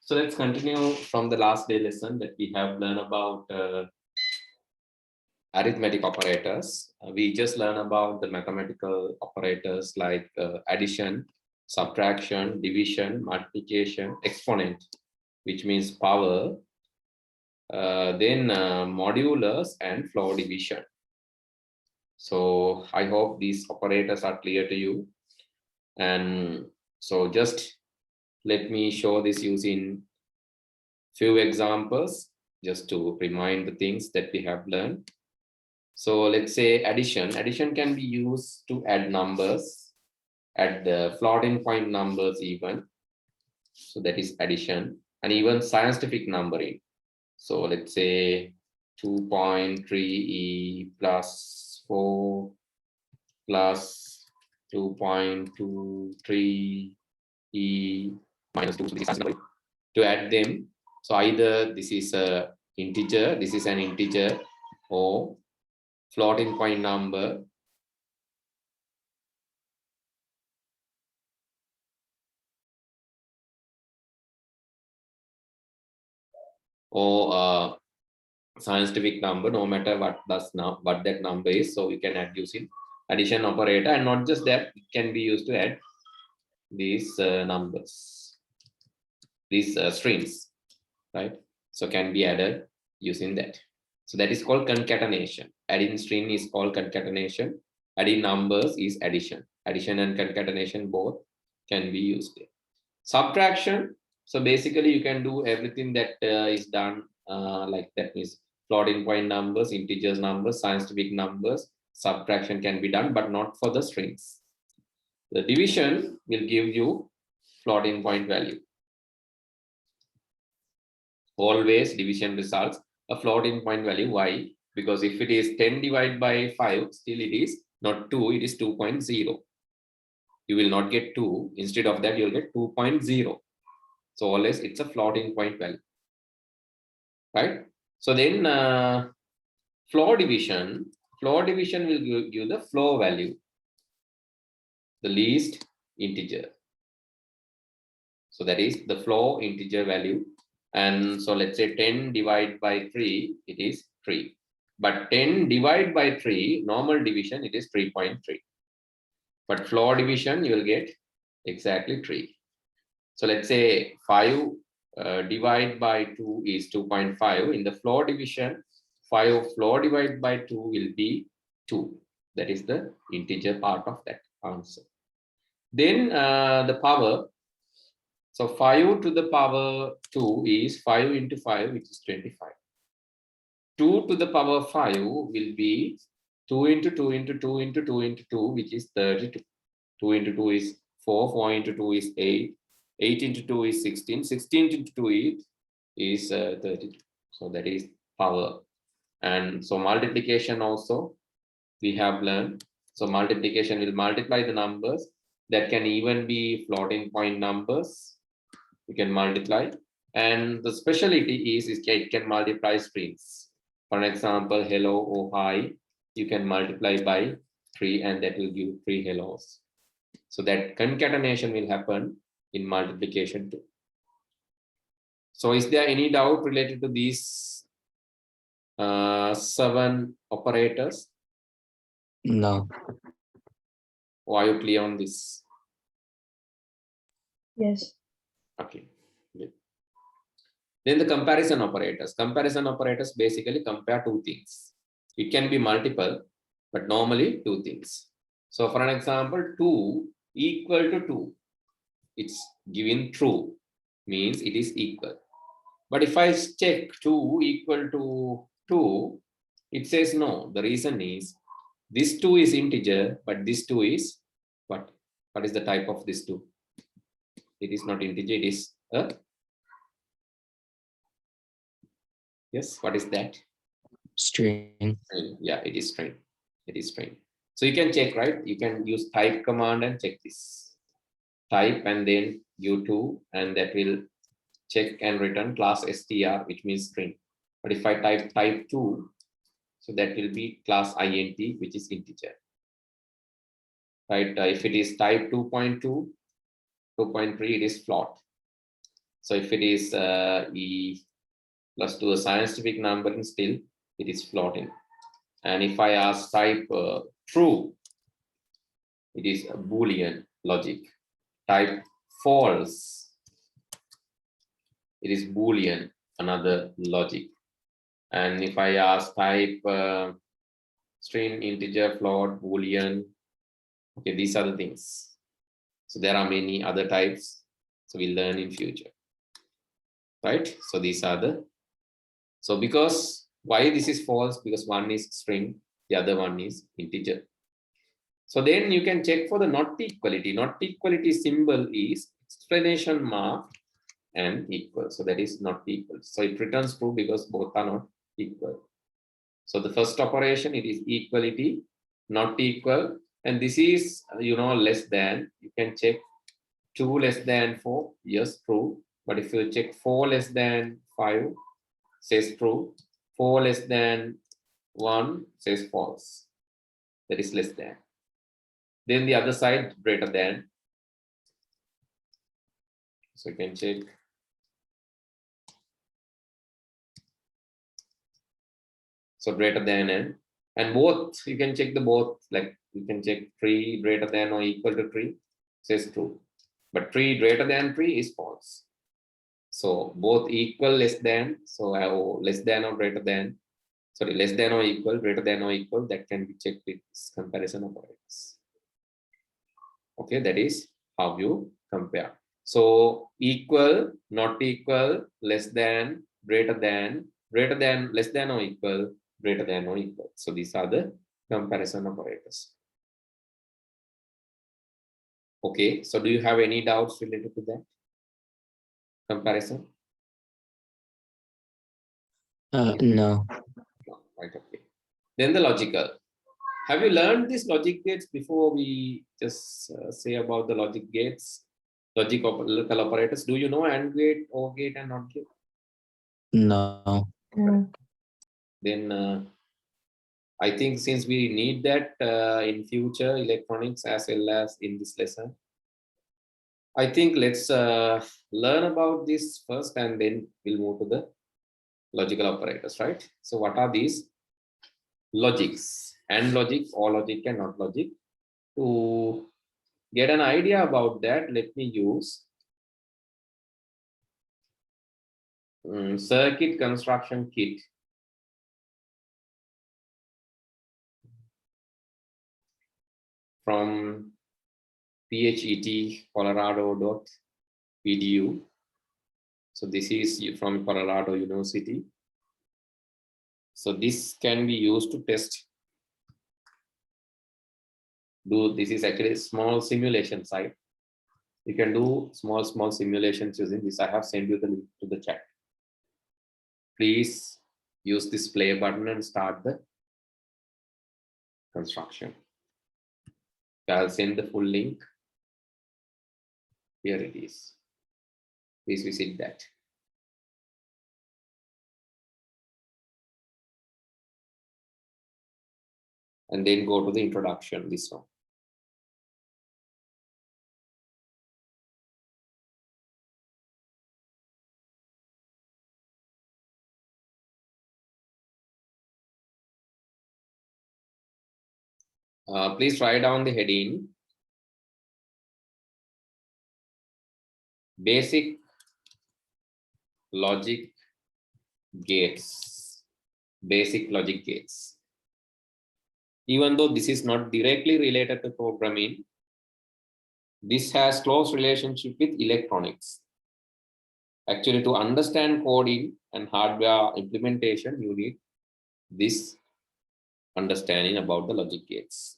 So let's continue from the last day lesson that we have learned about arithmetic operators. We just learned about the mathematical operators like addition, subtraction, division, multiplication, exponent, which means power, then modulus and floor division. So I hope these operators are clear to you. And so just let me show this using few examples just to remind the things that we have learned. So let's say addition. Addition can be used to add numbers, add the floating point numbers even. So that is addition, and even scientific numbering. So let's say 2.3e plus 4 plus 2.23e minus 2. So this is to add them. So either this is a integer, this is an integer, or floating point number, or scientific number, no matter what that number is. So we can add using addition operator, and not just that, it can be used to add these numbers, these strings, right? So can be added using that. So that is called concatenation. Adding string is called concatenation. Adding numbers is addition. Addition and concatenation both can be used there. Subtraction. So basically you can do everything that is done like that, is floating point numbers, integers numbers, scientific numbers. Subtraction can be done, but not for the strings. The division will give you floating point value. Always division results a floating point value. Why? Because if it is 10 divided by 5, still it is not 2, it is 2.0. You will not get 2. Instead of that, you'll get 2.0. So always it's a floating point value, right? So then floor division will give the floor value, the least integer. So that is the floor integer value. And so let's say 10 divided by 3, it is 3. But 10 divided by 3, normal division, it is 3.3. But floor division, you will get exactly 3. So let's say 5 divided by 2 is 2.5. In the floor division, 5 floor divided by 2 will be 2. That is the integer part of that answer. Then the power. So 5 to the power 2 is 5 into 5, which is 25. 2 to the power 5 will be 2 into 2 into 2 into 2 into 2, which is 32. 2 into 2 is 4, 4 into 2 is 8, 8 into 2 is 16, 16 into 2 is 32. So that is power. And so multiplication also we have learned. So multiplication will multiply the numbers. That can even be floating point numbers. You can multiply. And the specialty is it can multiply strings. For example, hello or hi, you can multiply by 3 and that will give 3 hellos. So that concatenation will happen in multiplication too. So is there any doubt related to these 7 operators? No. Or are you clear on this? Yes. Okay. Good. Then the comparison operators. Comparison operators basically compare 2 things. It can be multiple, but normally 2 things. So for an example, 2 equal to 2. It's given true, means it is equal. But if I check 2 equal to 2, it says no. The reason is this 2 is integer, but this 2 is what? What is the type of this 2? It is not integer, it is a... Yes, what is that? String. Yeah, it is string. It is string. So you can check, right? You can use type command and check this. Type and then u2, and that will check and return class str, which means string. But if I type 2, so that will be class int, which is integer. Right? If it is type 2.2, 2.3, it is float. So if it is E plus to a scientific numbering, still it is floating. And if I ask type true, it is a Boolean logic. Type false, it is Boolean, another logic. And if I ask type string, integer, float, Boolean, okay, these are the things. So there are many other types. So we'll learn in future, right? So these are the, so because why this is false? Because one is string, the other one is integer. So then you can check for the not equality. Not equality symbol is exclamation mark and equal. So that is not equal. So it returns true because both are not equal. So the first operation, it is equality, not equal. And this is, less than. You can check 2 less than 4, yes, true. But if you check 4 less than 5, says true. 4 less than 1 says false. That is less than. Then the other side, greater than. So you can check. So greater than and both, you can check the both, like you can check 3 greater than or equal to 3, says true. But 3 greater than 3 is false. So both equal, less than, so less than or greater than, sorry, less than or equal, greater than or equal, that can be checked with this comparison operators. Okay, that is how you compare. So equal, not equal, less than, greater than, less than or equal, greater than or equal. So these are the comparison operators. Okay, so do you have any doubts related to that comparison? No. Right, okay. Then the logical. Have you learned these logic gates before we just say about the logic gates, logical operators? Do you know AND gate, OR gate, and NOT gate? No. Then I think since we need that in future electronics as well as in this lesson, I think let's learn about this first and then we'll move to the logical operators, right? So what are these logics? AND logic, OR logic, and NOT logic. To get an idea about that, let me use circuit construction kit. From phet.colorado.edu. So this is from Colorado University. So this can be used to test. This is actually a small simulation site. You can do small simulations using this. I have sent you the link to the chat. Please use this play button and start the construction. I'll send the full link. Here it is. Please visit that. And then go to the introduction, this one. Please write down the heading. Basic logic gates. Basic logic gates. Even though this is not directly related to programming, this has close relationship with electronics. Actually, to understand coding and hardware implementation, you need this understanding about the logic gates.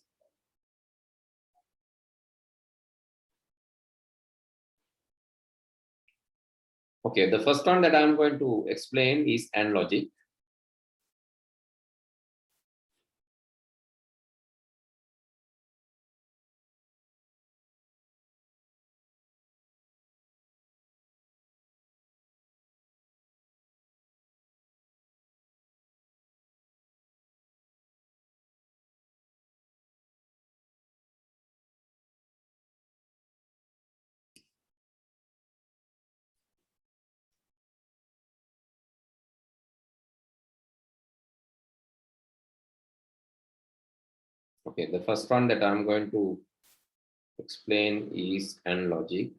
Okay, the first one that I'm going to explain is AND logic. Okay, the first one that I'm going to explain is AND logic.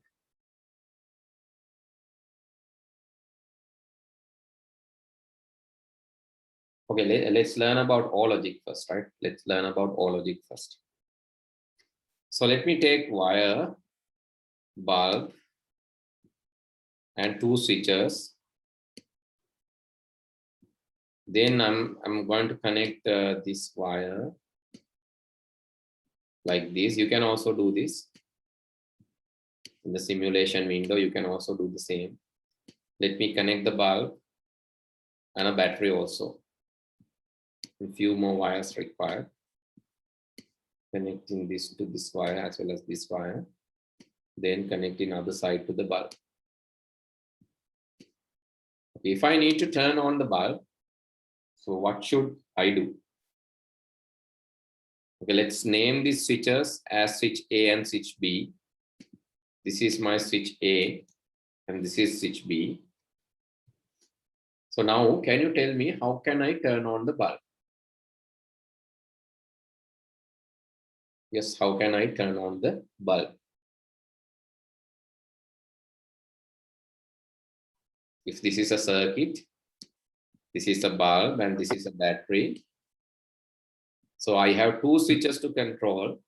Okay, let's learn about OR logic first, right? Let's learn about OR logic first. So let me take wire, bulb, and two switches. Then I'm going to connect this wire like this. You can also do this in the simulation window. You can also do the same. Let me connect the bulb and a battery also. A few more wires required. Connecting this to this wire as well as this wire. Then connecting other side to the bulb. If I need to turn on the bulb, so what should I do? Okay, let's name these switches as switch A and switch B. This is my switch A and this is switch B. So now can you tell me how can I turn on the bulb? Yes, how can I turn on the bulb? If this is a circuit, this is a bulb and this is a battery. So I have two switches to control.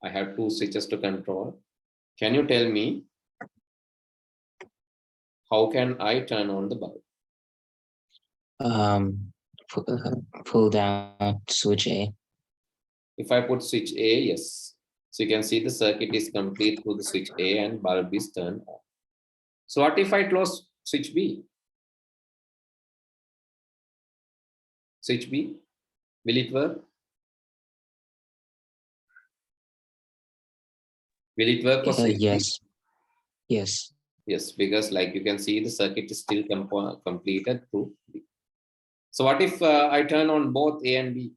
I have two switches to control. Can you tell me how can I turn on the bulb? Pull down switch A. If I put switch A, yes. So you can see the circuit is complete through the switch A and bulb is turned on. So what if I close switch B? Switch B, will it work? Will it work for switch B? Yes. Yes. Yes, because like you can see the circuit is still completed through B. So what if I turn on both A and B?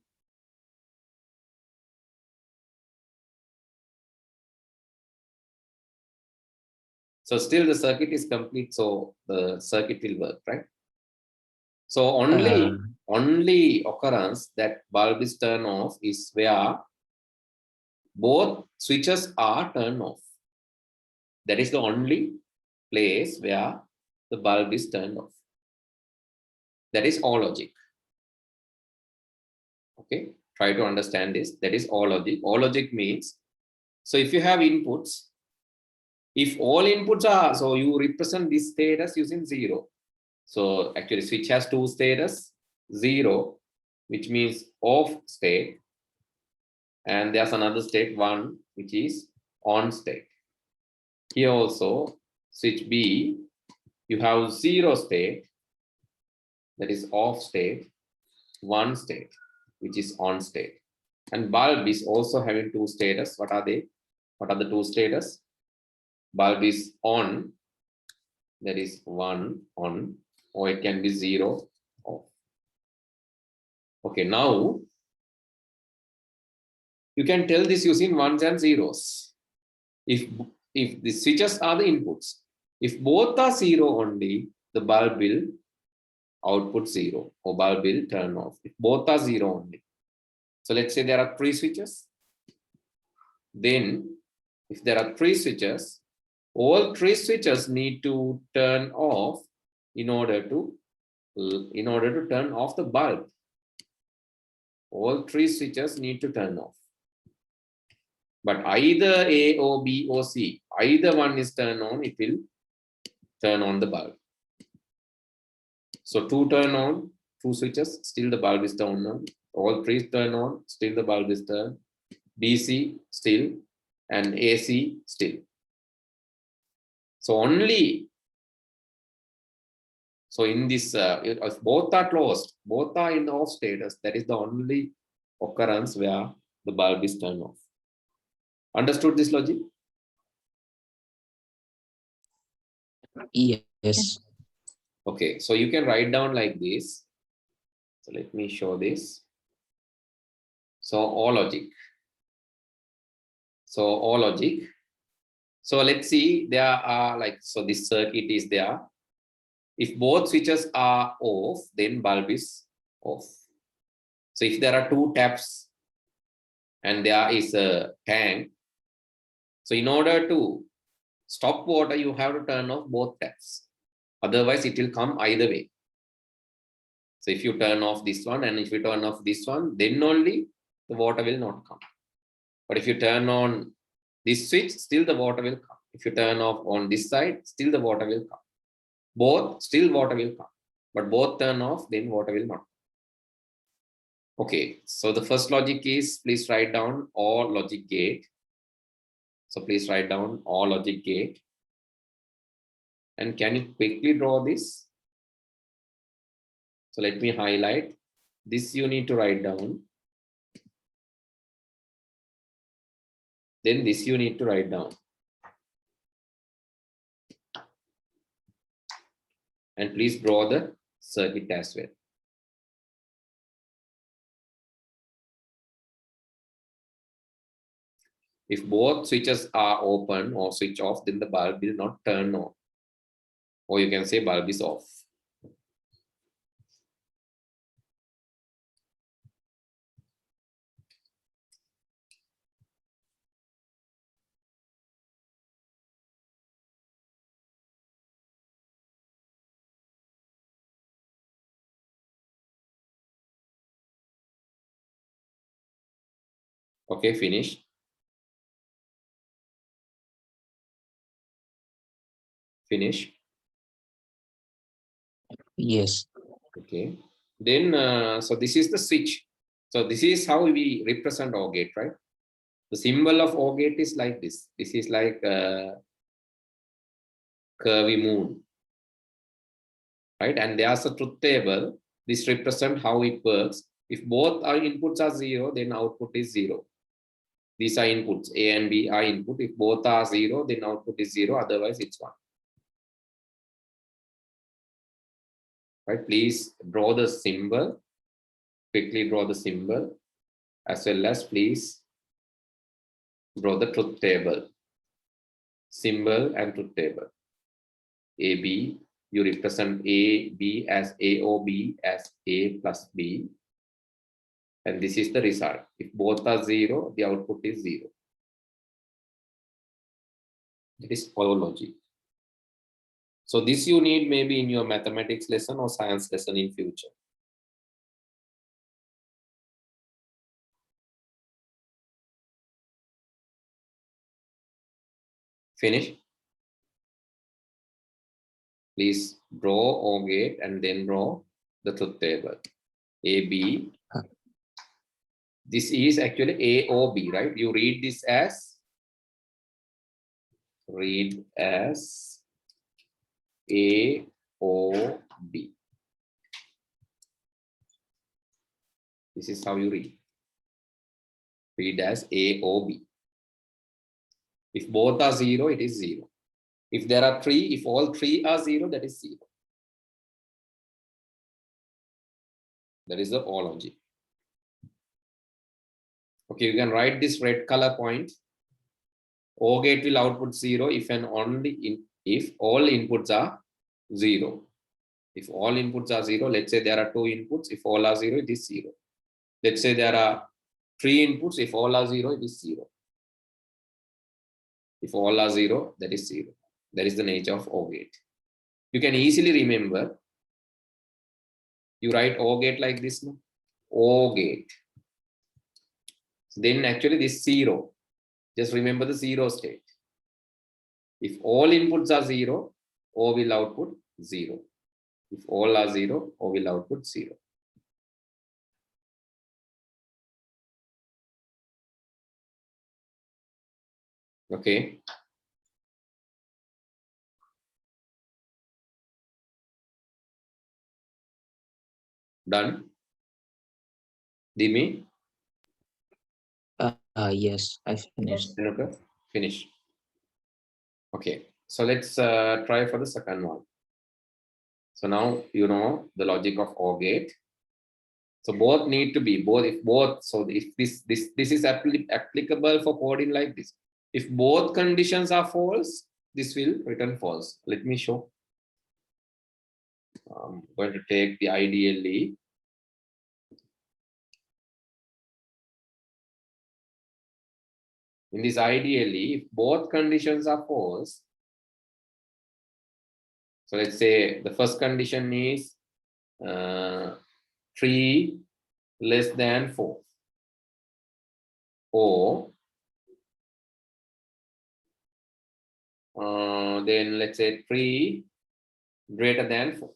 So still the circuit is complete, so the circuit will work, right? So only occurrence that bulb is turned off is where both switches are turned off. That is the only place where the bulb is turned off. That is all logic. Okay, try to understand this. That is all logic. All logic means, so if you have inputs, if all inputs are, so you represent this status using 0. So actually switch has two status, 0, which means off state, and there's another state 1, which is on state. Here also switch B, you have 0 state, that is off state, 1 state, which is on state. And bulb is also having two status. What are they? What are the two status? Bulb is on, that is 1 on, or it can be 0 off. Okay, now you can tell this using ones and zeros. If the switches are the inputs, if both are 0 only, the bulb will output 0 or bulb will turn off. If both are 0 only. So let's say there are 3 switches. Then if there are 3 switches, all 3 switches need to turn off in order to turn off the bulb. All 3 switches need to turn off. But either A or B or C, either one is turned on, it will turn on the bulb. So 2 turn on, 2 switches, still the bulb is turned on. All 3 turn on, still the bulb is turned. BC still, and AC still. So only, so in this, if both are closed, both are in off status, that is the only occurrence where the bulb is turned off. Understood this logic? Yes. Okay, so you can write down like this. So let me show this. So all logic. So all logic. So let's see, there are like, so this circuit is there. If both switches are off, then bulb is off. So if there are two taps and there is a tank, so in order to stop water, you have to turn off both taps. Otherwise, it will come either way. So if you turn off this one and if you turn off this one, then only the water will not come. But if you turn on this switch, still the water will come. If you turn off on this side, still the water will come. Both, still water will come. But both turn off, then water will not come. Okay, so the first logic is, please write down or logic gate. So please write down or logic gate. And can you quickly draw this? So let me highlight. This you need to write down. Then this you need to write down. And please draw the circuit as well. If both switches are open or switch off, then the bulb will not turn on. Or you can say bulb is off. Okay, finish. Finish. Yes. Okay. Then, so this is the switch. So this is how we represent OR gate, right? The symbol of OR gate is like this. This is like a curvy moon, right? And there's a truth table. This represents how it works. If both our inputs are 0, then output is 0. These are inputs. A and B are input. If both are 0, then output is 0. Otherwise, it's 1. Right? Please draw the symbol. Quickly draw the symbol. As well as please draw the truth table. Symbol and truth table. AB, you represent A, B as A or B as A plus B. And this is the result. If both are 0, the output is 0. It is all logic. So this you need maybe in your mathematics lesson or science lesson in future. Finish. Please draw OR gate and then draw the truth table. AB. This is actually A or B, right? You read this as A or B. This is how you read. Read as A or B. If both are 0, it is 0. If there are 3, if all 3 are 0, that is 0. That is the OR logic. Okay, you can write this red color point. OR gate will output 0 if and only if all inputs are 0. If all inputs are 0, let's say there are 2 inputs. If all are 0, it is 0. Let's say there are 3 inputs. If all are 0, it is 0. If all are 0, that is 0. That is the nature of OR gate. You can easily remember. You write OR gate like this, no? OR gate. Then actually this 0. Just remember the 0 state. If all inputs are 0, O will output 0. If all are 0, O will output 0. Okay. Done. Dimi? Yes, I finished. Okay. Finish. Okay. So let's try for the second one. So now you know the logic of OR gate. So both need to be both. If both, so if this is applicable for coding like this. If both conditions are false, this will return false. Let me show. I'm going to take the ideally. In this, ideally, if both conditions are false, so let's say the first condition is 3 less than 4, or then let's say 3 greater than 4.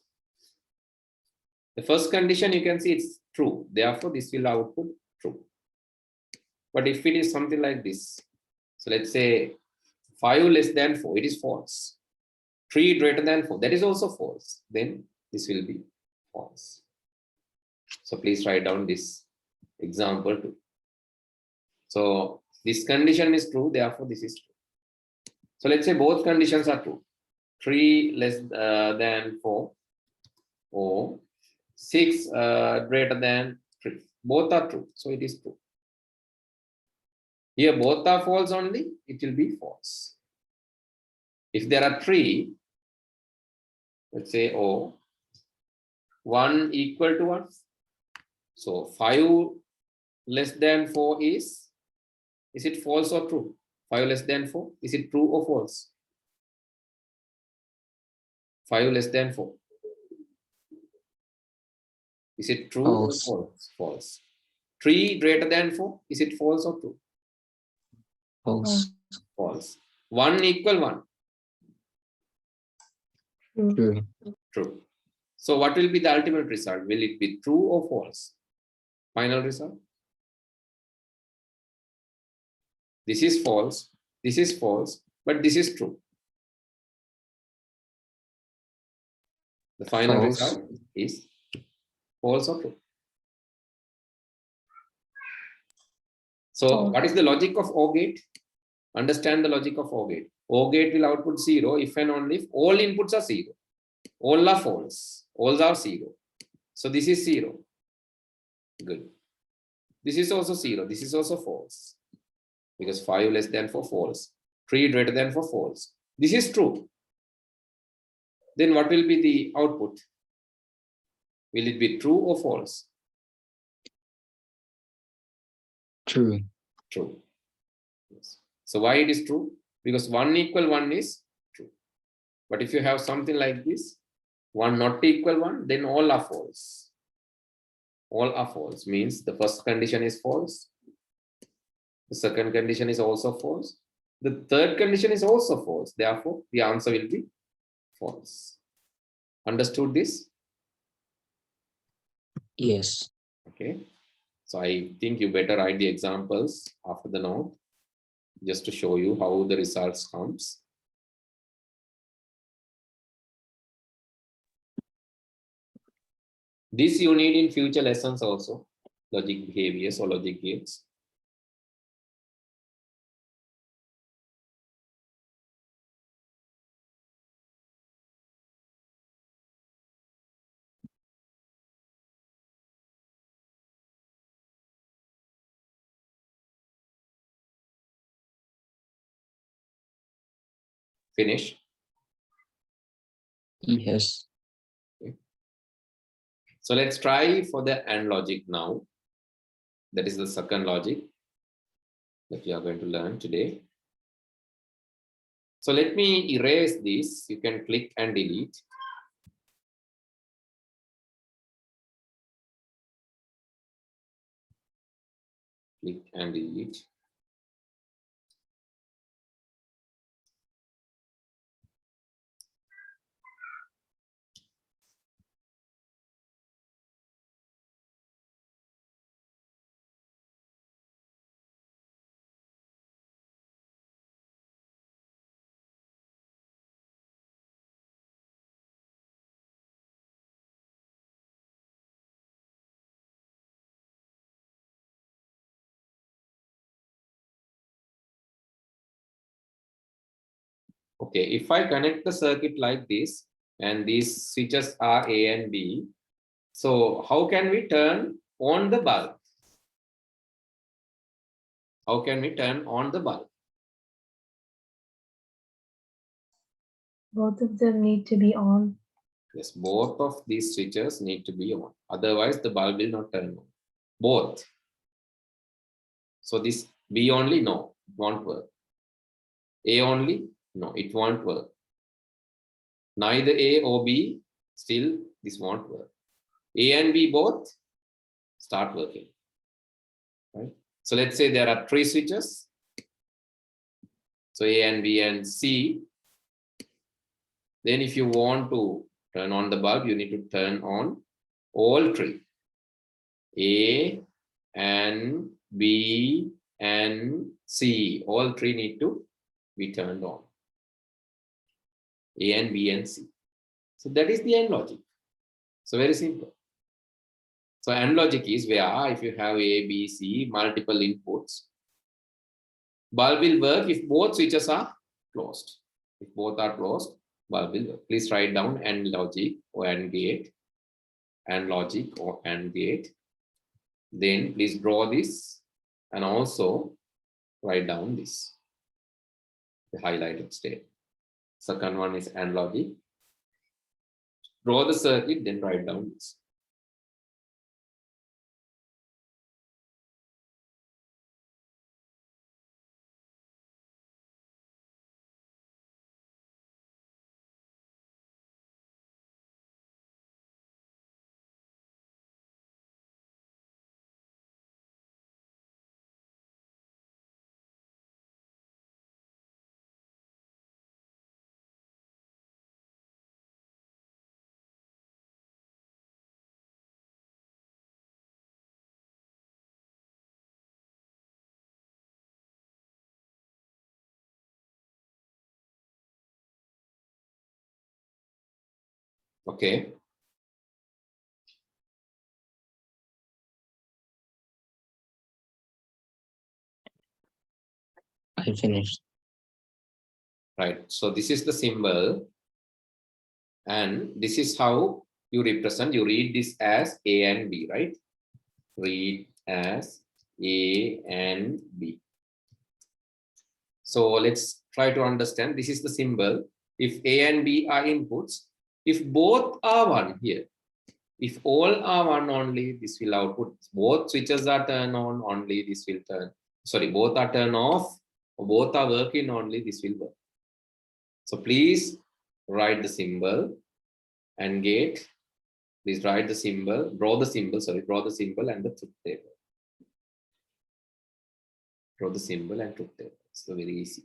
The first condition, you can see it's true, therefore this will output true. But if it is something like this, so let's say 5 less than 4, it is false. 3 greater than 4, that is also false. Then this will be false. So please write down this example too. So this condition is true, therefore this is true. So let's say both conditions are true. 3 less than 4 or 6 greater than 3. Both are true, so it is true. Here both are false only, it will be false. If there are 3, let's say, oh, 1 equal to 1. So 5 less than 4 is it false or true? 5 less than 4, is it true or false? 5 less than 4. Is it true False. or false? False. 3 greater than 4, is it false or true? False. False. 1 equal 1. True. True. So what will be the ultimate result? Will it be true or false? Final result. This is false, but this is true. The final False. result is false or true. So False. what is the logic of OR gate? Understand the logic of OR gate. OR gate will output 0 if and only if all inputs are 0. All are false. All are 0. So this is 0. Good. This is also 0. This is also false. Because 5 less than 4 false. 3 greater than 4 false. This is true. Then what will be the output? Will it be true or false? True. True. Yes. So why it is true? Because 1 equal 1 is true. But if you have something like this, 1 not equal 1, then all are false. All are false means the first condition is false. The second condition is also false. The third condition is also false. Therefore, the answer will be false. Understood this? Yes. Okay. So I think you better write the examples after the note, just to show you how the results comes. This you need in future lessons also, logic behaviors or logic gates. Finish. Yes. So let's try for the AND logic now. That is the second logic that we are going to learn today. So let me erase this. You can click and delete. Click and delete. Okay, if I connect the circuit like this, and these switches are A and B, so how can we turn on the bulb? How can we turn on the bulb? Both of them need to be on. Yes, both of these switches need to be on. Otherwise, the bulb will not turn on. Both. So this B only, no. It won't work. A only? No, it won't work. Neither A or B, still this won't work. A and B both start working. Right? So let's say there are 3 switches. So A and B and C. Then if you want to turn on the bulb, you need to turn on all 3. A and B and C. All 3 need to be turned on. A and B and C. So that is the AND logic. So very simple. So AND logic is where if you have A, B, C, multiple inputs, bulb will work if both switches are closed. If both are closed, bulb will work. Please write down AND logic or AND gate, AND logic or AND gate. Then please draw this and also write down this, the highlighted state. Second one is AND logic. Draw the circuit, then write down this. Okay. I finished. Right. So this is the symbol. And this is how you represent. You read this as A and B, right? Read as A and B. So let's try to understand. This is the symbol. If A and B are inputs, if both are 1 here, if all are 1 only, this will output. Both switches are turned on, only this will turn. Sorry, both are turned off, or both are working only, this will work. So please write the symbol and gate. Please write the symbol, draw the symbol, draw the symbol and the truth table. Draw the symbol and truth table. So very easy.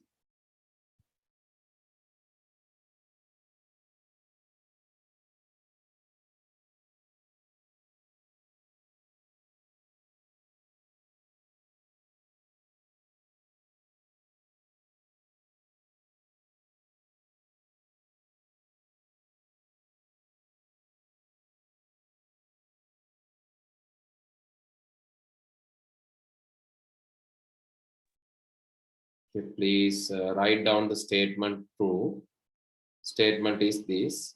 Okay, please write down the statement true. Statement is this: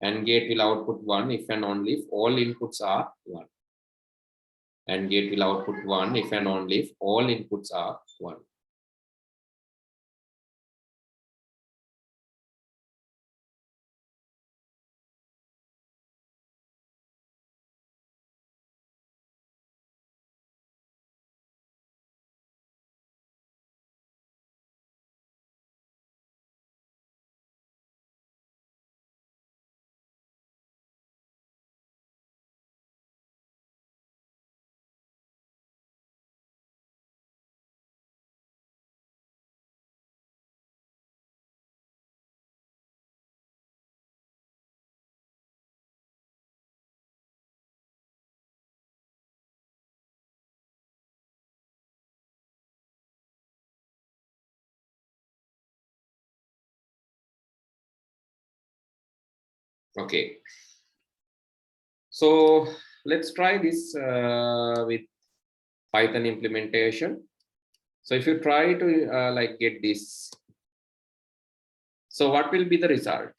AND gate will output 1 if and only if all inputs are 1. AND gate will output 1 if and only if all inputs are 1. Okay. So let's try this with Python implementation. So if you try to like get this, so what will be the result?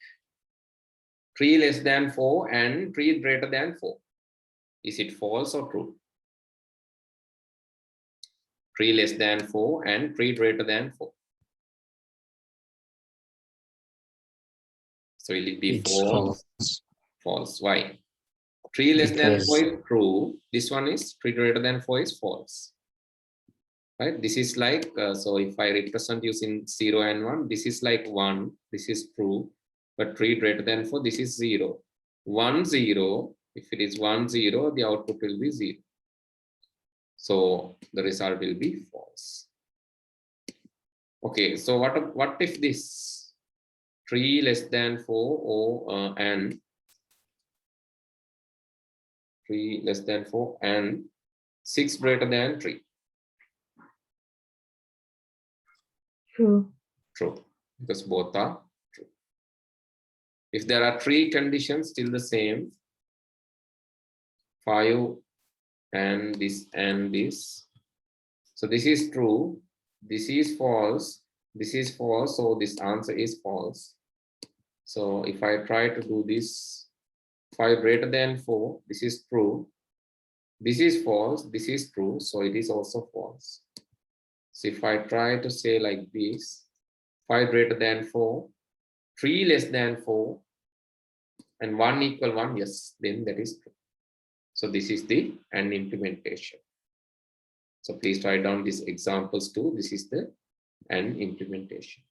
3 less than 4 and 3 greater than 4. Is it false or true? 3 less than 4 and 3 greater than 4. So will it be It's false? false. False. Why? 3 less than Because 4 is true. This one is 3 greater than 4 is false. right? This is like, so if I represent using 0 and 1, this is like 1, this is true, but 3 greater than 4, this is 0. 1, 0, if it is 1, 0, the output will be 0. So the result will be false. Okay, so what if this 3 less than 4 or and 3 less than 4 and 6 greater than 3? True. True, because both are true. If there are 3 conditions still the same, 5 and this and this, so this is true, this is false, this is false, so this answer is false. So if I try to do this, 5 greater than 4, this is true, this is false, this is true, so it is also false. So if I try to say like this, 5 greater than 4, 3 less than 4, and 1 equal 1, yes, then that is true. So this is the AND implementation. So please write down these examples too. This is the AND implementation.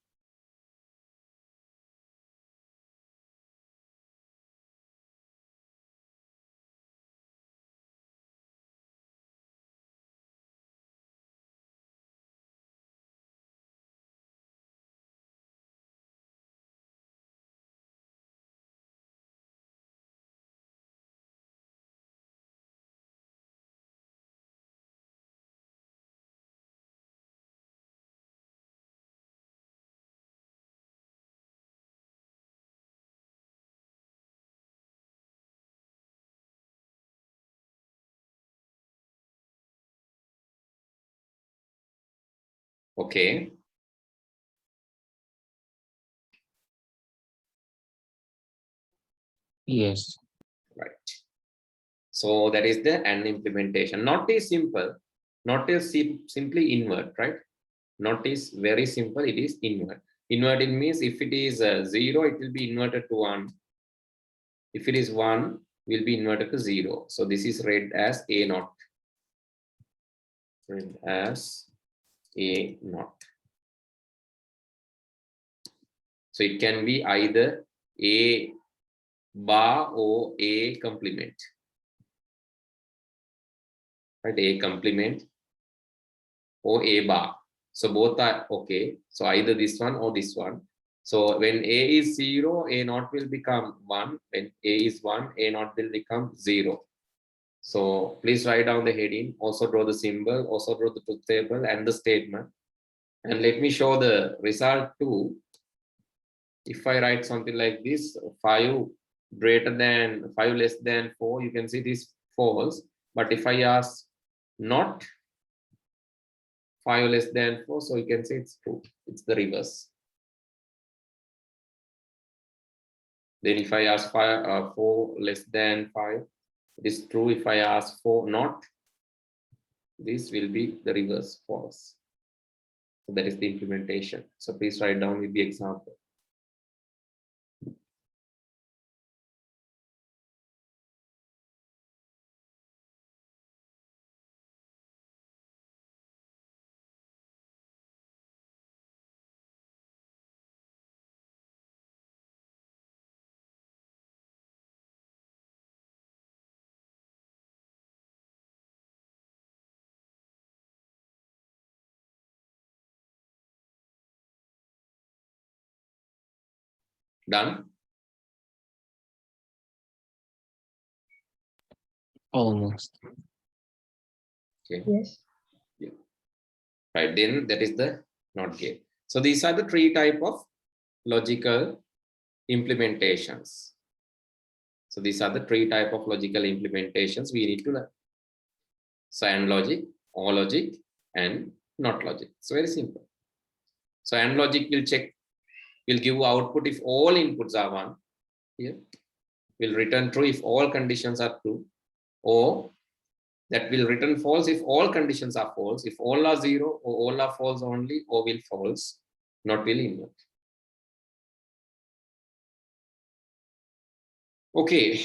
Okay. Yes. Right. So that is the AND implementation. Not is simple, not is simply invert, right? Not is very simple, it is invert. Inverted means if it is 0, it will be inverted to 1. If it is 1, will be inverted to 0. So this is read as A naught. Read as A naught. So it can be either A bar or A complement. Right, A complement or A bar. So both are okay. So either this one or this one. So when A is 0, A naught will become 1. When A is 1, A naught will become 0. So please write down the heading, also draw the symbol, also draw the truth table and the statement. And let me show the result too. If I write something like this, 5 greater than 5 less than 4, you can see this false. But if I ask not 5 less than 4, so you can say it's true. It's the reverse. Then if I ask 4 less than 5, it is true. If I ask 4 not, this will be the reverse, false. So that is the implementation. So please write down with the example. Done? Almost. Okay. Yes. Yeah. Right, then that is the NOT gate. So these are the 3 type of logical implementations. So these are the 3 type of logical implementations we need to learn. So AND logic, OR logic, and NOT logic. It's very simple. So AND logic will check, will give output if all inputs are 1. Here will return true if all conditions are true, or that will return false if all conditions are false. If all are 0 or all are false only, or will false, not will invert. Okay,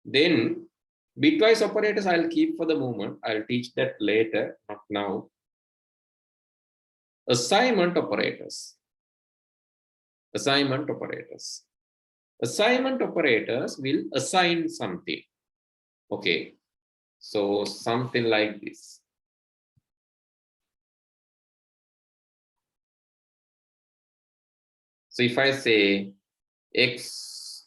then bitwise operators I'll keep for the moment. I'll teach that later, not now. Assignment operators. Assignment operators. Assignment operators will assign something. Okay. So something like this. So if I say x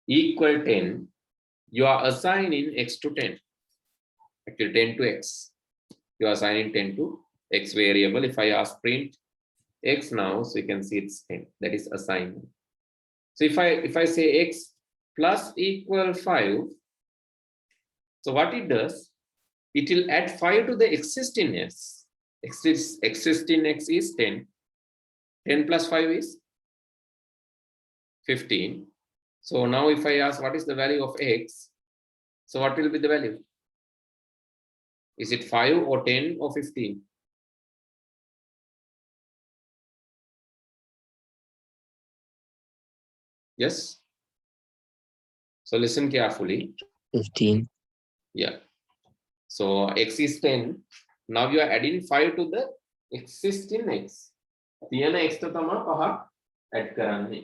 equal 10, you are assigning x to 10. Actually 10 to x. You are assigning 10 to x variable. If I ask print x now, so you can see it's 10. That is assignment. So if I say x plus equal 5, so what it does, it will add 5 to the existing x. Existing x is 10. 10 plus 5 is 15. So now if I ask what is the value of x, so what will be the value? Is it 5 or 10 or 15? Yes. So listen carefully. 15. Yeah. So x is 10. Now you are adding 5 to the existing x. තියෙන x ට තමයි 5 add කරන්නේ.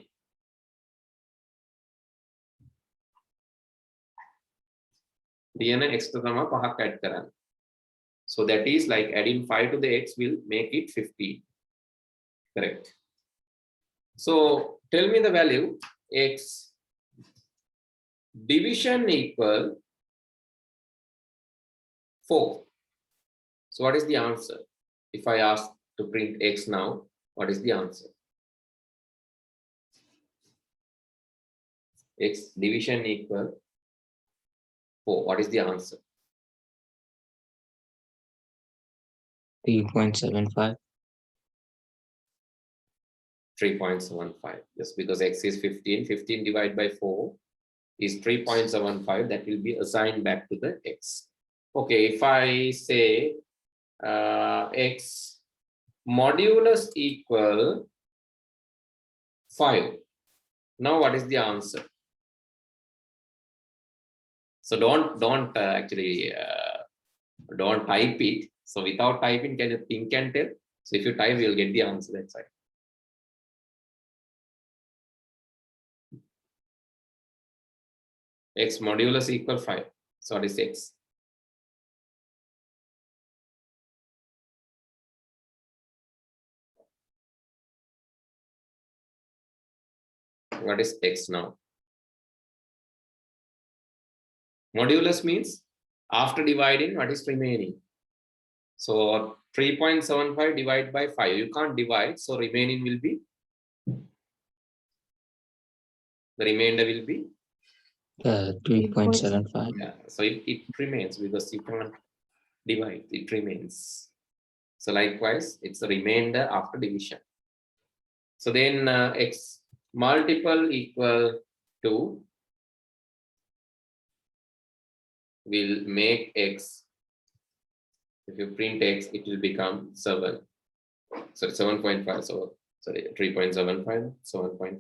තියෙන x ට තමයි 5 add කරන්නේ. So that is like adding 5 to the x will make it 15. Correct. So tell me the value x division equal 4. So what is the answer? If I ask to print x now, what is the answer? X division equal 4. What is the answer? 3.75. 3.75. Just because x is 15, 15 divided by 4 is 3.75. That will be assigned back to the x. Okay, if I say x modulus equal 5. Now what is the answer? So don't actually don't type it. So without typing, can you think and tell? So if you type, you'll get the answer. That's right. X modulus equal 5. So what is x? What is x now? Modulus means after dividing, what is remaining? So 3.75 divided by 5. You can't divide, so remaining will be, the remainder will be 3.75. yeah. So it remains because you can't divide, it remains. So likewise, it's the remainder after division. So then x multiple equal 2 will make x, if you print x, it will become 7. Sorry, 7.5. So sorry, 3.75, 7.5.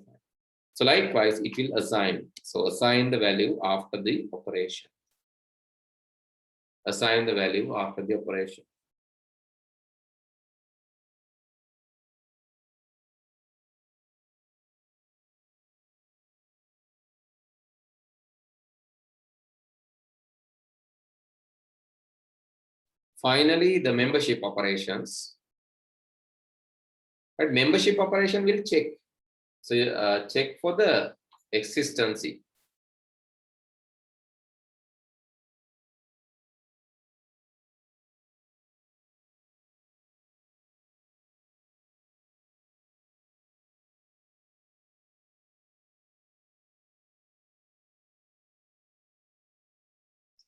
So likewise, it will assign. So assign the value after the operation. Assign the value after the operation. Finally, the membership operations. But membership operation will check. So check for the existency.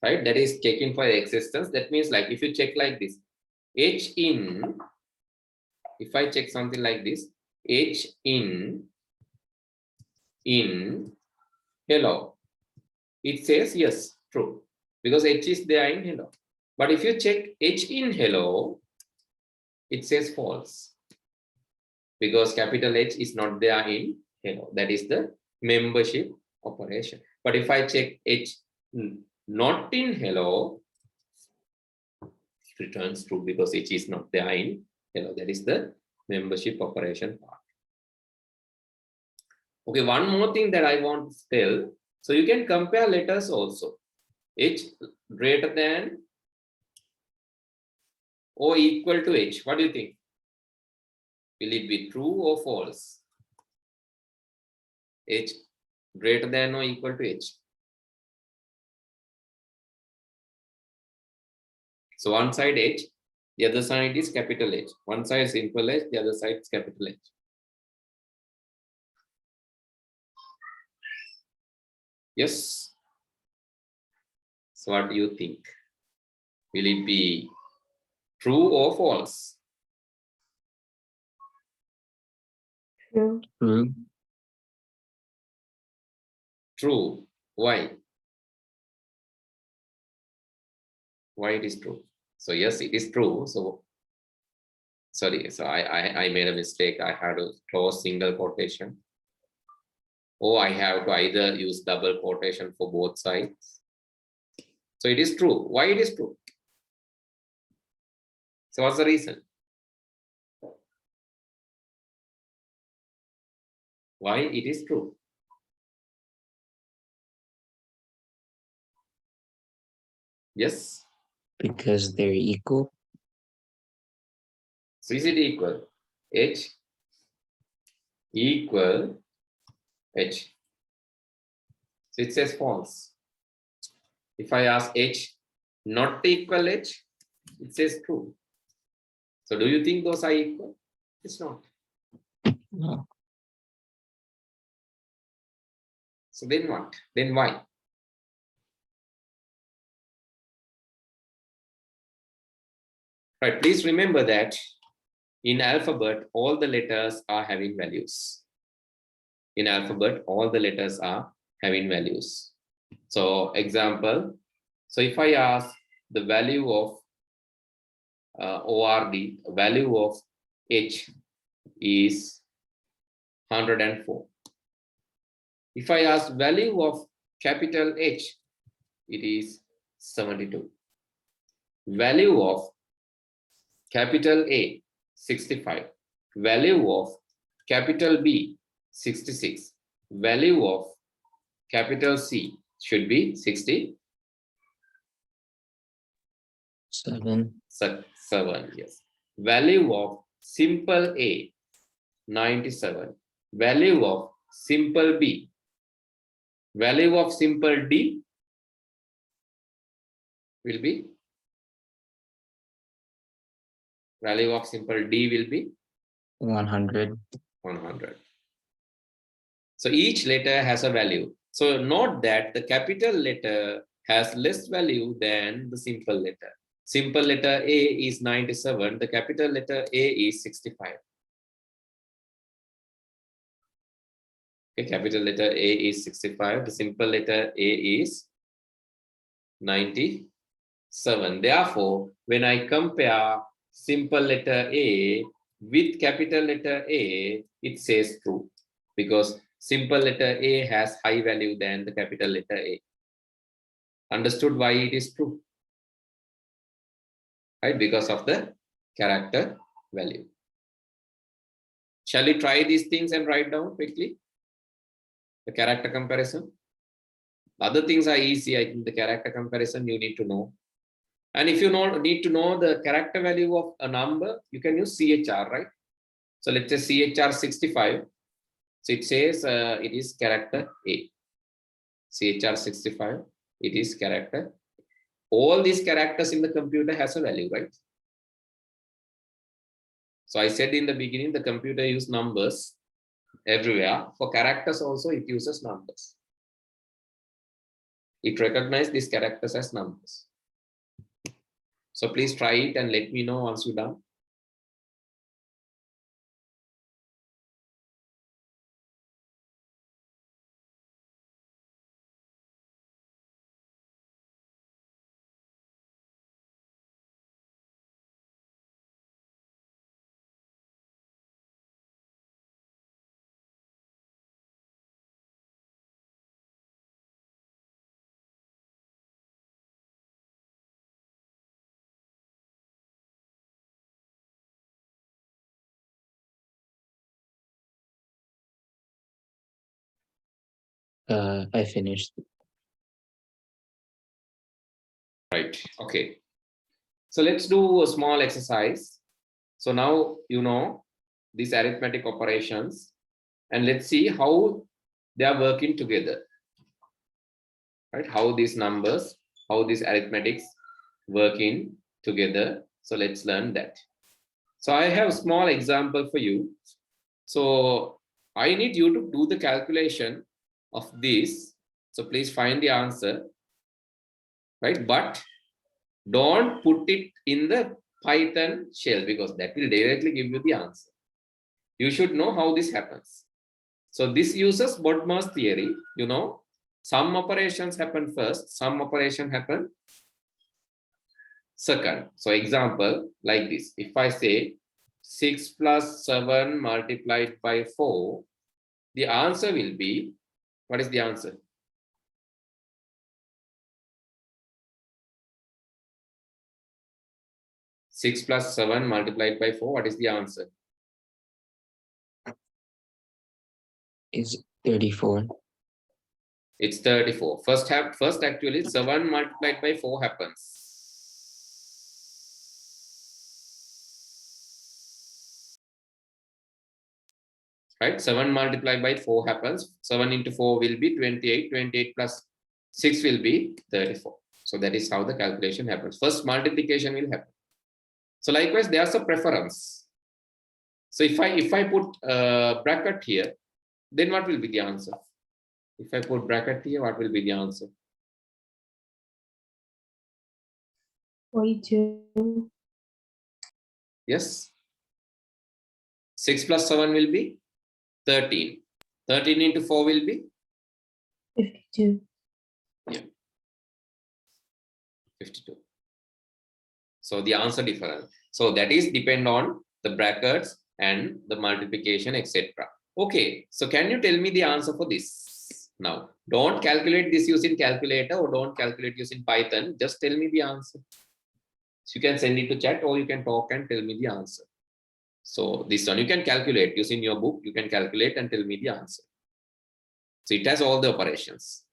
Right, that is checking for existence. That means like if you check like this, h in, if I check something like this, h in hello, it says yes, true, because h is there in hello. But if you check h in hello, it says false, because capital H is not there in hello. That is the membership operation. But if I check h not in hello, returns true because H is not there in yellow. That is the membership operation part. Okay, one more thing that I want to tell. So you can compare letters also. H greater than or equal to H. What do you think? Will it be true or false? H greater than or equal to H. So one side H, the other side is capital H. One side simple H, the other side is capital H. Yes. So what do you think? Will it be true or false? True. True. True. Why? Why it is true? So yes, it is true. So sorry, so I made a mistake. I had to close single quotation. Or I have to either use double quotation for both sides. So it is true. Why it is true? So what's the reason? Why it is true? Yes. Because they're equal. So is it equal? H equal H. So it says false. If I ask H not equal H, it says true. So do you think those are equal? It's not. No. So then what? Then why? Right, please remember that in alphabet, all the letters are having values. In alphabet, all the letters are having values. So example, so if I ask the value of ORD, value of H is 104. If I ask value of capital H, it is 72. Value of capital A, 65. Value of capital B, 66. Value of capital C should be 67. 7, yes. Value of simple A, 97. Value of simple B. Value of simple D will be, value of simple D will be 100. 100. So each letter has a value. So note that the capital letter has less value than the simple letter. Simple letter A is 97. The capital letter A is 65. Okay, capital letter A is 65. The simple letter A is 97. Therefore, when I compare simple letter A with capital letter A, it says true because simple letter A has high value than the capital letter A. Understood why it is true? Right, because of the character value. Shall we try these things and write down quickly? The character comparison. Other things are easy. I think the character comparison you need to know. And if you need to know the character value of a number, you can use CHR, right? So let's say CHR 65. So it says it is character A. CHR 65, it is character. All these characters in the computer has a value, right? So I said in the beginning, the computer uses numbers everywhere. For characters also, it uses numbers. It recognizes these characters as numbers. So please try it and let me know once you're done. I finished. Right. Okay. So let's do a small exercise. So now you know these arithmetic operations, and let's see how they are working together. Right? How these numbers, how these arithmetics working together. So let's learn that. So I have a small example for you. So I need you to do the calculation of this. So please find the answer, right? But don't put it in the Python shell because that will directly give you the answer. You should know how this happens. So this uses Bodmer's theory. You know, some operations happen first, some operation happen second. So example like this, if I say 6 plus 7 multiplied by 4, the answer will be, what is the answer? Six plus 7 multiplied by 4, what is the answer? Is 34. It's 34. First actually 7 multiplied by 4 happens. Right? 7 multiplied by 4 happens. 7 into 4 will be 28. 28 plus 6 will be 34. So that is how the calculation happens. First multiplication will happen. So likewise, there's a preference. So if I put a bracket here, then what will be the answer? If I put bracket here, what will be the answer? 42. Yes. 6 plus 7 will be 13. 13 into 4 will be 52. 52. So the answer different. So that is depend on the brackets and the multiplication, etc. Okay, so can you tell me the answer for this? Now, don't calculate this using calculator or don't calculate using Python. Just tell me the answer. So you can send it to chat or you can talk and tell me the answer. So this one you can calculate using your book. You can calculate and tell me the answer. So it has all the operations.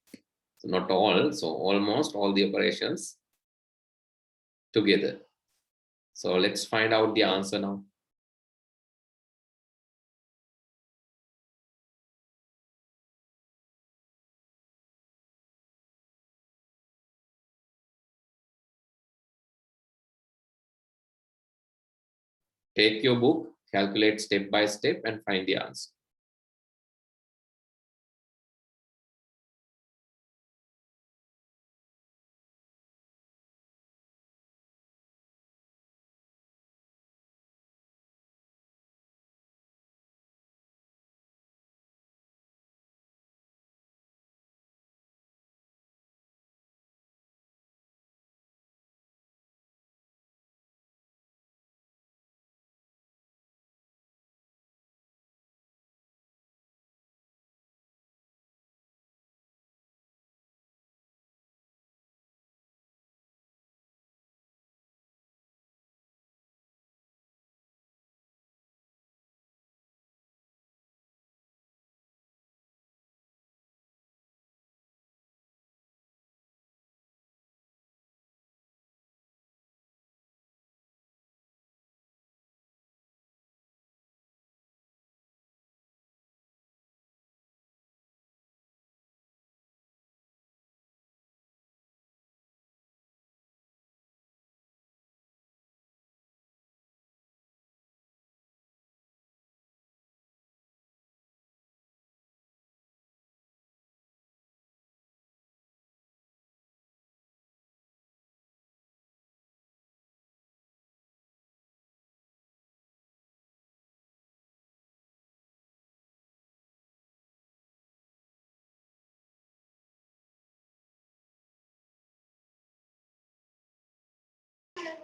So not all, so almost all the operations together. So let's find out the answer now. Take your book, calculate step by step and find the answer.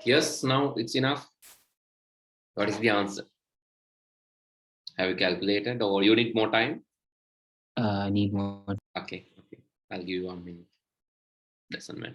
Yes, now it's enough. What is the answer? Have you calculated or you need more time? I need more. Okay, okay. I'll give you 1 minute. Doesn't matter.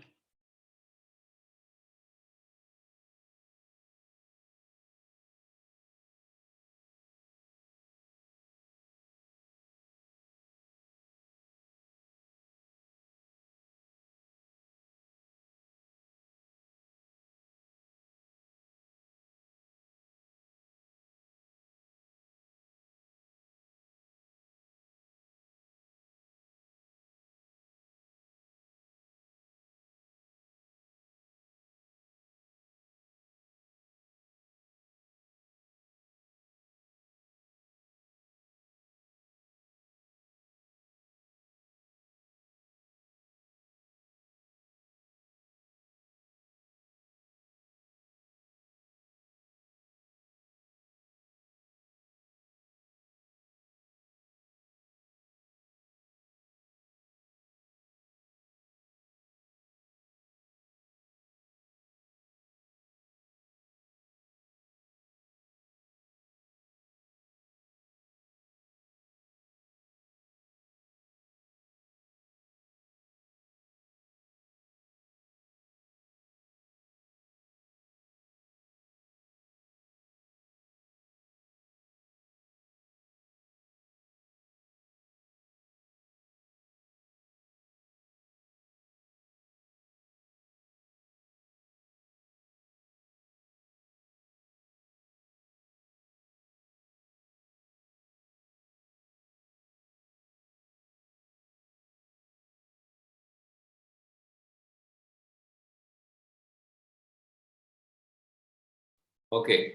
Okay.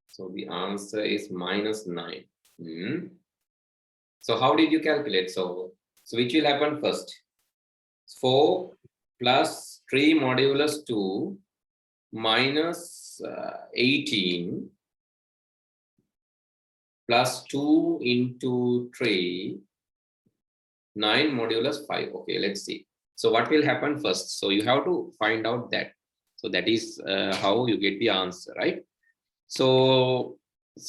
So the answer is -9. So how did you calculate? So which will happen first? 4 plus 3 modulus 2 minus 18 plus 2 into 3, 9 modulus 5. Okay, let's see. So what will happen first? So you have to find out that. So that is how you get the answer, right? So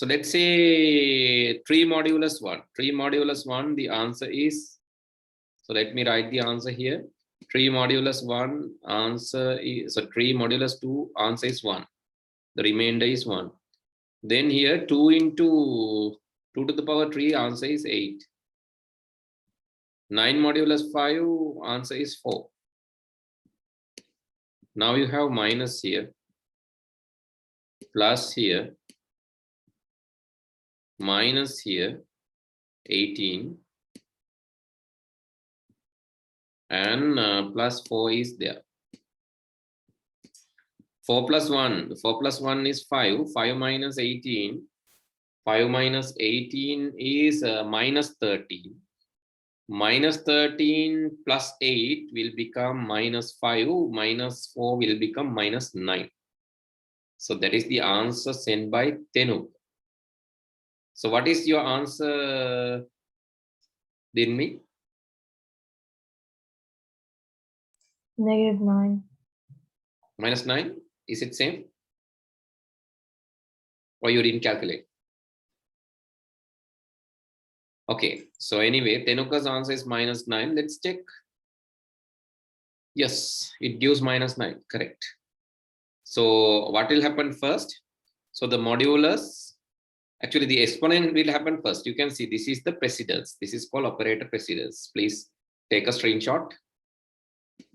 let's say 3 modulus 1. 3 modulus 1, the answer is, so let me write the answer here. 3 modulus 1 answer is, so 3 modulus 2 answer is 1. The remainder is 1. Then here 2 into 2 to the power 3 answer is 8. 9 modulus 5 answer is 4. Now you have minus here, plus here, minus here, 18, and plus 4 is there. 4 plus 1, 4 plus 1 is 5, 5 minus 18, 5 minus 18 is minus 13. Minus 13 plus 8 will become minus 5, minus 4 will become minus 9. So that is the answer sent by Tenu. So what is your answer, Dinmi? -9. Minus 9? Is it same? Or you didn't calculate? Okay, so anyway, Tenuka's answer is -9. Let's check. Yes, it gives -9, correct. So what will happen first? So the modulus, actually the exponent will happen first. You can see this is the precedence. This is called operator precedence. Please take a screenshot.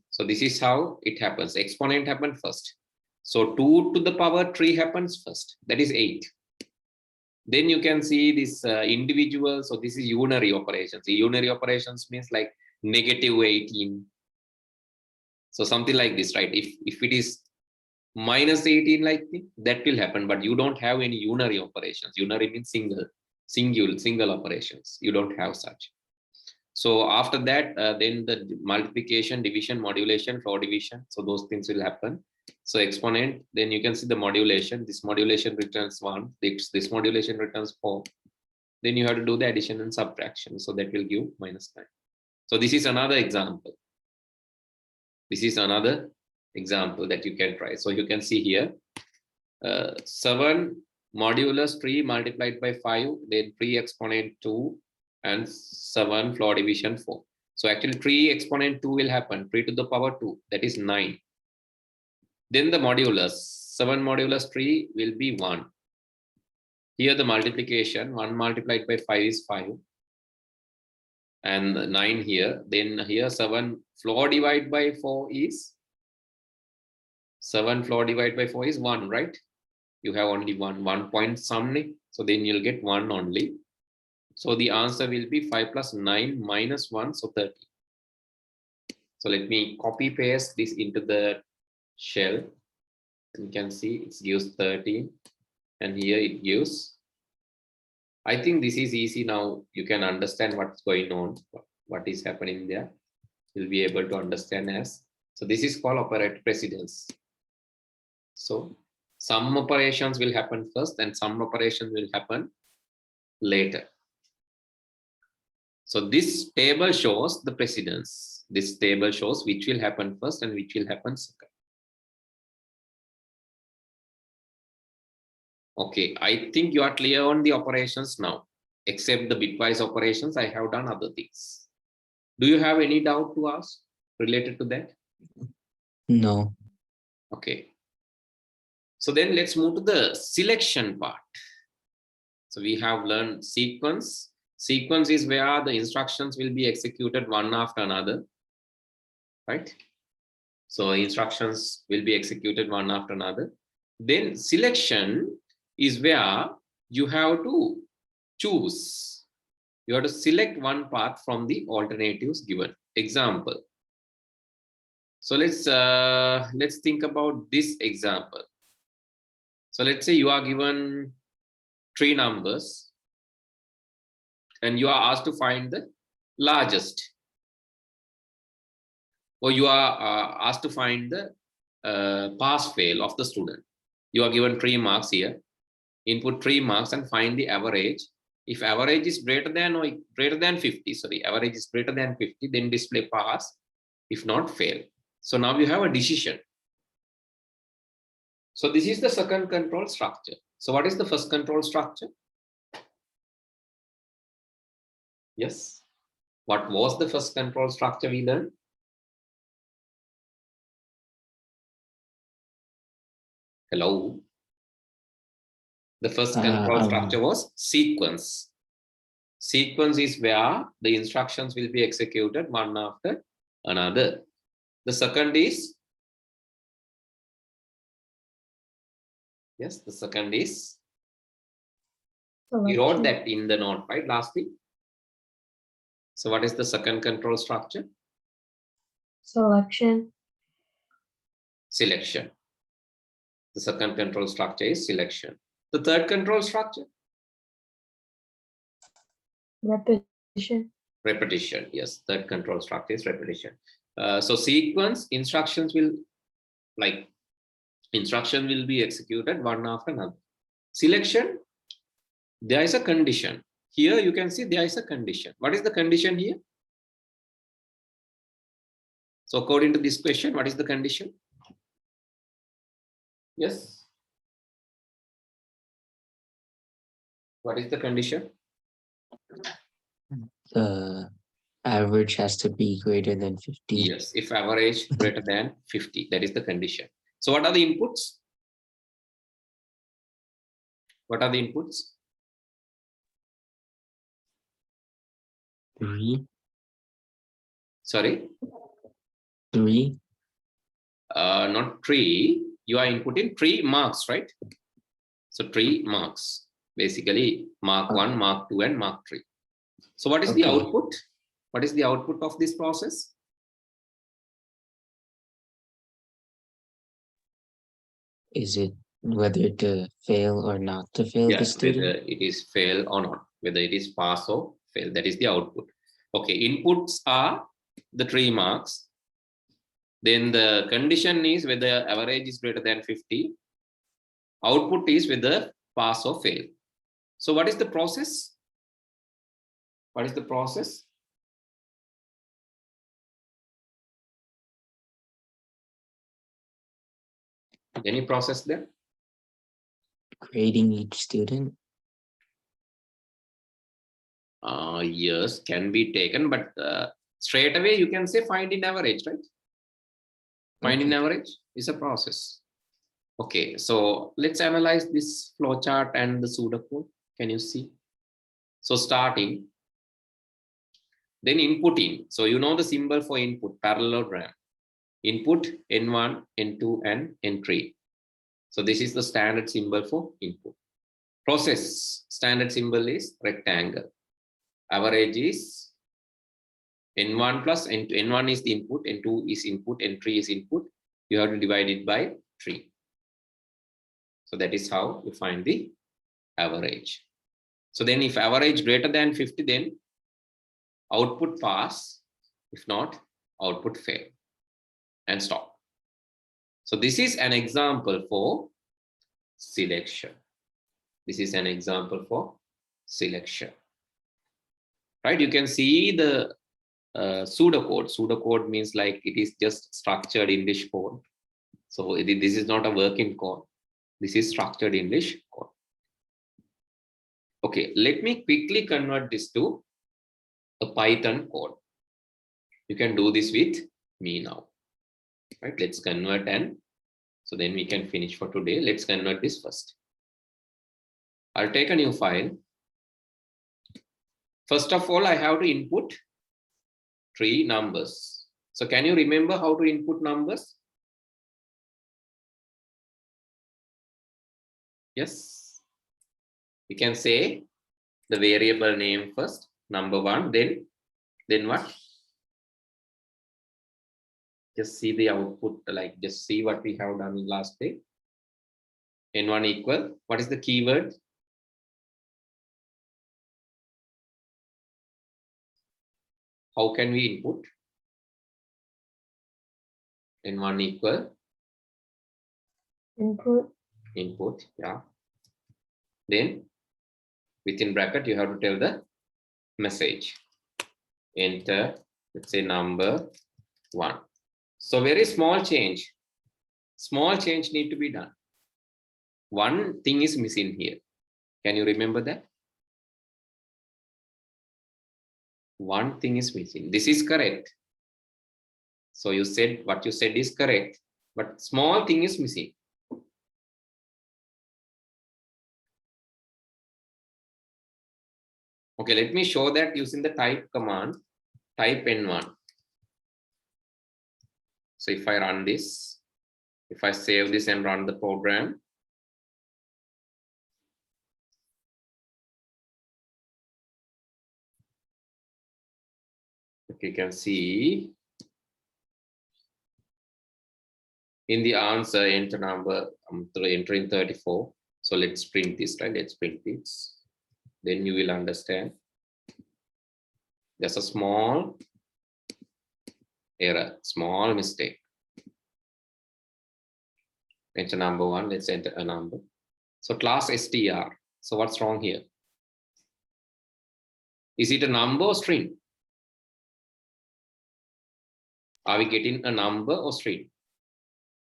So this is how it happens. Exponent happened first. So 2 to the power 3 happens first. That is 8. Then you can see this individual. So this is unary operations. The unary operations means like -18. So something like this, right? If it is -18 like that will happen, but you don't have any unary operations. Unary means single operations. You don't have such. So after that, then the multiplication, division, modulation, floor division. So those things will happen. So exponent, then you can see the modulation. This modulation returns 1. This modulation returns 4. Then you have to do the addition and subtraction. So that will give -9. So this is another example. This is another example that you can try. So you can see here, 7 modulus 3 multiplied by 5, then 3 exponent 2, and 7 floor division 4. So actually 3 exponent 2 will happen, 3 to the power 2, that is 9. Then the modulus, 7 modulus 3 will be 1. Here the multiplication, 1 multiplied by 5 is 5. And 9 here. Then here 7 floor divided by 4 is 7 floor divided by 4 is 1, right? You have only 1 point something. So then you'll get 1 only. So the answer will be 5 plus 9 minus 1, so 30. So let me copy paste this into the shell. You can see it gives 30, and here it gives. I think this is easy now. You can understand what's going on, what is happening there. You'll be able to understand as. So this is called operator precedence. So some operations will happen first and some operations will happen later. So this table shows the precedence. This table shows which will happen first and which will happen second. Okay, I think you are clear on the operations now. Except the bitwise operations, I have done other things. Do you have any doubt to ask related to that? No. Okay. So then let's move to the selection part. So we have learned sequence. Sequence is where the instructions will be executed one after another, right? So instructions will be executed one after another. Then selection is where you have to choose. You have to select one path from the alternatives given. Example, So let's think about this example. So let's say you are given 3 numbers and you are asked to find the largest, or you are asked to find the pass fail of the student. You are given 3 marks here, input 3 marks and find the average. If average is greater than or greater than 50, sorry, average is greater than 50, then display pass, if not fail. So now you have a decision. So this is the second control structure. So what is the first control structure? Yes. What was the first control structure we learned? Hello. The first control structure was sequence. Sequence is where the instructions will be executed one after another. The second is, yes, the second is, we wrote that in the note, right, last week. So what is the second control structure? Selection. Selection. The second control structure is selection. The third control structure? Repetition. Repetition, yes, third control structure is repetition. So sequence, instructions will be executed one after another. Selection, there is a condition. Here you can see there is a condition. What is the condition here? So according to this question, what is the condition? Yes. What is the condition? The average has to be greater than 50. Yes, if average greater than 50, that is the condition. So what are the inputs? What are the inputs? 3. Sorry? 3. Not 3. You are inputting 3 marks, right? So 3 marks. Basically, mark 1, mark 2, and mark 3. So what is the output? What is the output of this process? Is it whether to fail or not to fail the student? Whether it is fail or not, whether it is pass or fail, that is the output. Okay, inputs are the 3 marks. Then the condition is whether average is greater than 50. Output is whether pass or fail. So what is the process? What is the process? Any process there? Grading each student? Yes, can be taken, but straight away you can say find in average, right? Find in average is a process. Okay, so let's analyze this flowchart and the pseudocode. Can you see? So starting, then inputting. So you know the symbol for input, parallelogram. Input N1, N2, and N3. So this is the standard symbol for input. Process, standard symbol is rectangle. Average is N1 plus N2. N1 is the input, N2 is input, N3 is input. You have to divide it by 3. So that is how you find the average. So then if average greater than 50, then output pass. If not, output fail and stop. So this is an example for selection. This is an example for selection. Right? You can see the pseudocode. Pseudocode means like it is just structured English code. So this is not a working code. This is structured English code. Okay, let me quickly convert this to a Python code. You can do this with me now. Right, let's convert, and so then we can finish for today. Let's convert this first. I'll take a new file. First of all, I have to input 3 numbers. So can you remember how to input numbers? Yes. You can say the variable name first, number 1, then what? Just see the output, like just see what we have done last day. N1 equal, what is the keyword? How can we input? N1 equal Input. yeah. Then within bracket, you have to tell the message. Enter, let's say number 1. So very small change. Small change need to be done. One thing is missing here. Can you remember that? One thing is missing. This is correct. So you said what you said is correct, but small thing is missing. Okay, let me show that using the type command, type N1. So if I run this, if I save this and run the program, you can see in the answer, enter number, I'm entering 34. So let's print this, right? Let's print this. Then you will understand. There's a small error, small mistake. Enter number 1, let's enter a number. So class str. So what's wrong here? Is it a number or string? Are we getting a number or string?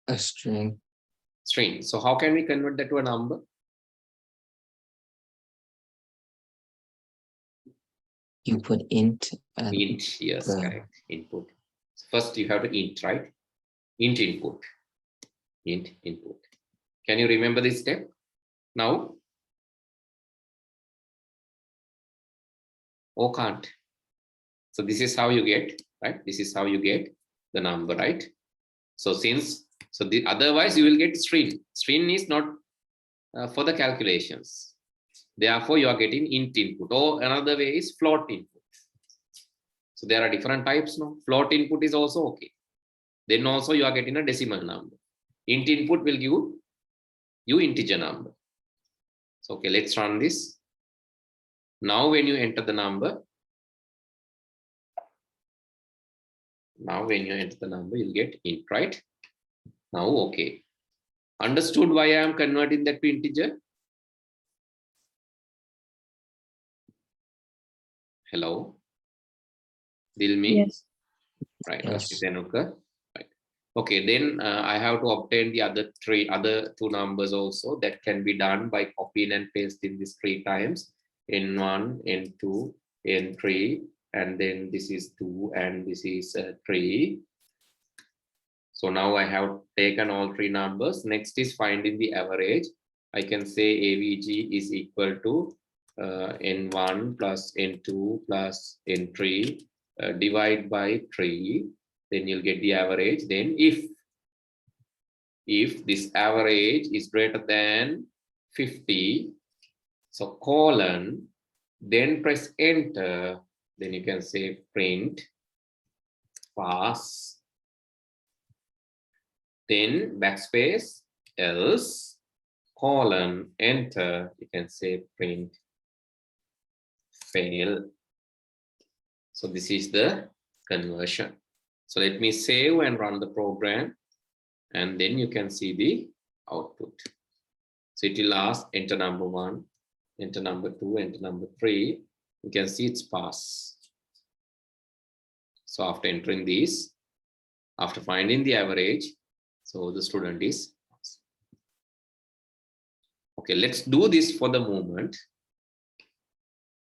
A string. String. So how can we convert that to a number? You put int and Int, yes, the- correct. Input. First you have to int, right? Int input. Int input. Can you remember this step? Now? Or can't? So this is how you get, right? This is how you get the number, right? So otherwise you will get string. String is not for the calculations. Therefore, you are getting int input, or another way is float input. So there are different types now. Float input is also okay. Then also you are getting a decimal number. Int input will give you integer number. So okay, let's run this. Now when you enter the number, you'll get int, right? Now, okay. Understood why I am converting that to integer? Hello? Dilmi? Yes. Right. Yes. Right. Okay, then I have to obtain the other two numbers also. That can be done by copying and pasting this 3 times. N1, N2, N3, and then this is 2 and this is 3. So now I have taken all 3 numbers. Next is finding the average. I can say AVG is equal to N1 plus N2 plus N3 divide by 3. Then you'll get the average. Then if this average is greater than 50, so colon, then press enter. Then you can say print pass. Then backspace, else, colon, enter. You can say print fail. So this is the conversion. So let me save and run the program, and then you can see the output. So it will ask enter number 1, enter number 2, enter number 3. You can see it's pass. So after entering these, after finding the average, so the student is pass. Okay, let's do this for the moment.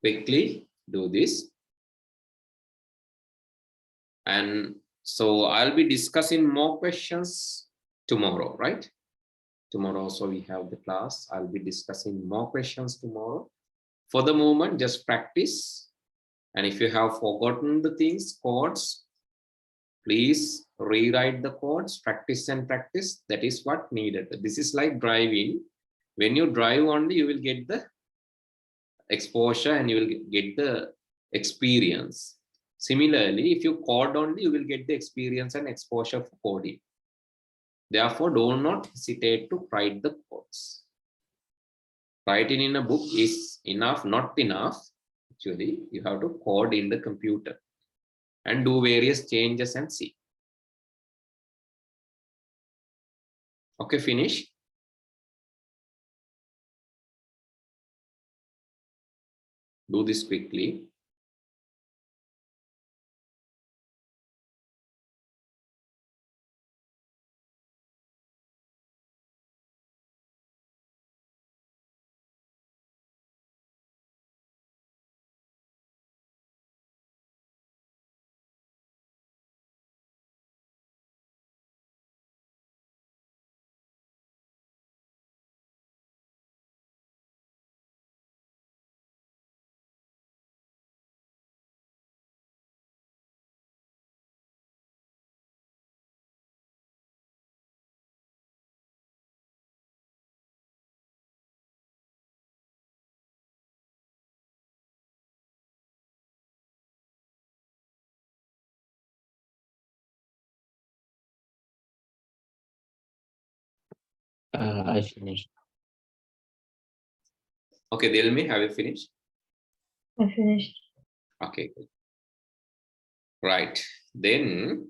Quickly do this. And so I'll be discussing more questions tomorrow, right? Tomorrow also we have the class. I'll be discussing more questions tomorrow. For the moment, just practice. And if you have forgotten the things, codes, please rewrite the codes, practice and practice. That is what needed. This is like driving. When you drive only, you will get the exposure and you will get the experience. Similarly, if you code only, you will get the experience and exposure for coding. Therefore, do not hesitate to write the codes. Writing in a book is enough, not enough. Actually, you have to code in the computer and do various changes and see. Okay, finish. Do this quickly. I finished. Okay, Dilmi, have you finished? I finished. Okay, good. Right. Then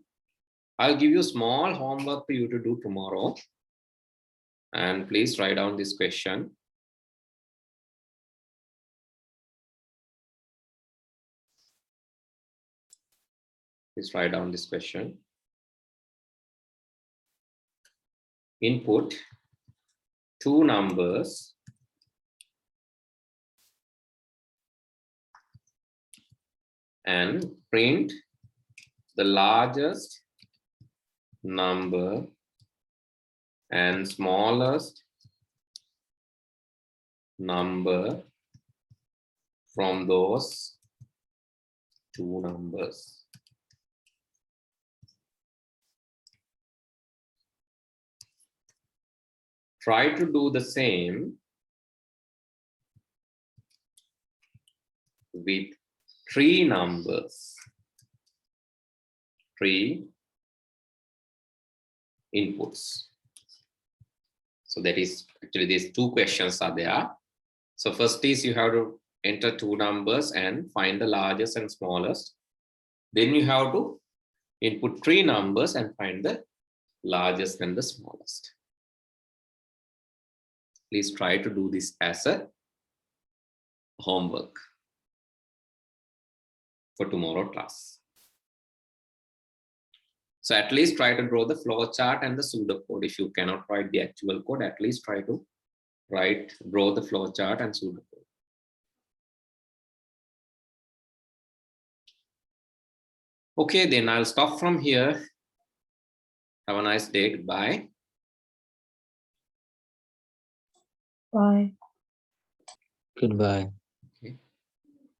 I'll give you small homework for you to do tomorrow. And please write down this question. Please write down this question. Input 2 numbers and print the largest number and smallest number from those 2 numbers. Try to do the same with 3 numbers, 3 inputs. So that is actually these 2 questions are there. So first is you have to enter 2 numbers and find the largest and smallest. Then you have to input 3 numbers and find the largest and the smallest. Please try to do this as a homework for tomorrow class. So at least try to draw the flow chart and the pseudocode. If you cannot write the actual code, at least try to draw the flow chart and pseudocode. Okay, then I'll stop from here. Have a nice day. Goodbye. Bye. Goodbye.